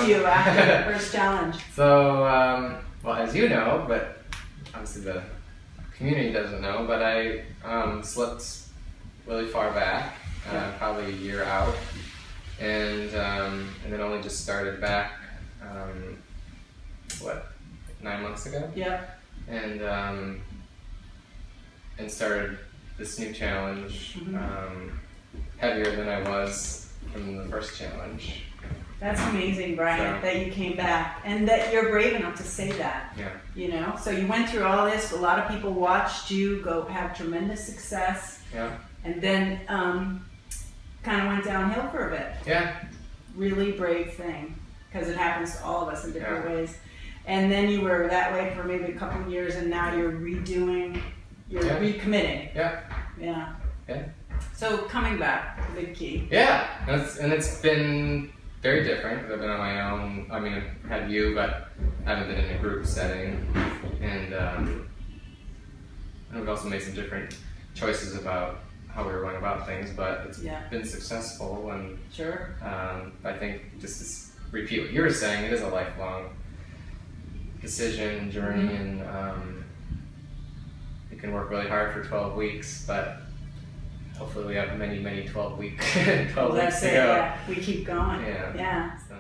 to you after the first challenge? So, well, as you know, but obviously the community doesn't know, but I slipped really far back, probably a year out, and then only just started back, 9 months ago? Yeah. And started this new challenge, heavier than I was from the first challenge. That's amazing, Brian, that you came back and that you're brave enough to say that. Yeah. You know, so you went through all this. A lot of people watched you go have tremendous success. Yeah. And then kind of went downhill for a bit. Yeah. Really brave thing, because it happens to all of us in different ways. And then you were that way for maybe a couple of years, and now you're recommitting. Yeah. Yeah. Yeah. So coming back, the big key. Yeah, and it's been very different because I've been on my own. I mean, I've had you, but I haven't been in a group setting, and we've also made some different choices about how we were going about things. But it's been successful, and I think just to repeat what you were saying, it is a lifelong decision, journey, and you can work really hard for 12 weeks, but hopefully we have many 12 weeks to go. Yeah. We keep going. Yeah. So.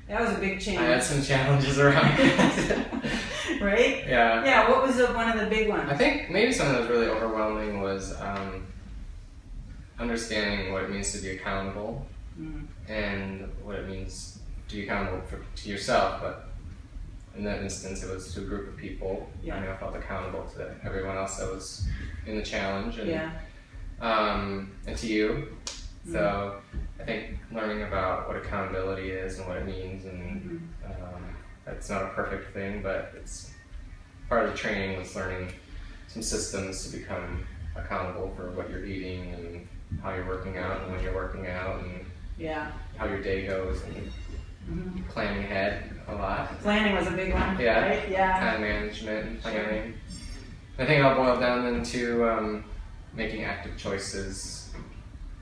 That was a big change. I had some challenges around it. Right? Yeah. Yeah, what was one of the big ones? I think maybe something that was really overwhelming was understanding what it means to be accountable and what it means to be accountable to yourself, but in that instance, it was to a group of people. I know I felt accountable to everyone else that was in the challenge, and to you. So I think learning about what accountability is and what it means, and it's not a perfect thing, but it's part of the training was learning some systems to become accountable for what you're eating and how you're working out and when you're working out and how your day goes, and planning ahead a lot. Planning was a big one, yeah. Right? Yeah. Time management and planning. I think it all boiled down into making active choices.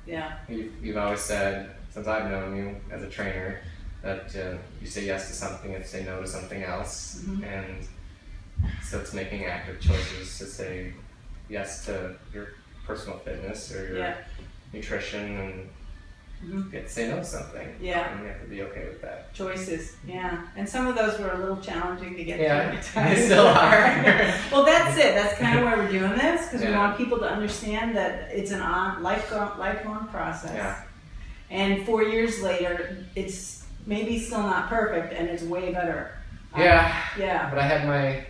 Yeah. You've always said, since I've known you as a trainer, that you say yes to something and say no to something else. And so it's making active choices to say yes to your personal fitness or your nutrition, and you get to say no to something. Yeah. And you have to be okay with that. Choices, and some of those were a little challenging to get through. They still are. Well, that's it. That's kind of why we're doing this, because we want people to understand that it's an lifelong process. Yeah. And 4 years later, it's maybe still not perfect, and it's way better. Yeah. But I had my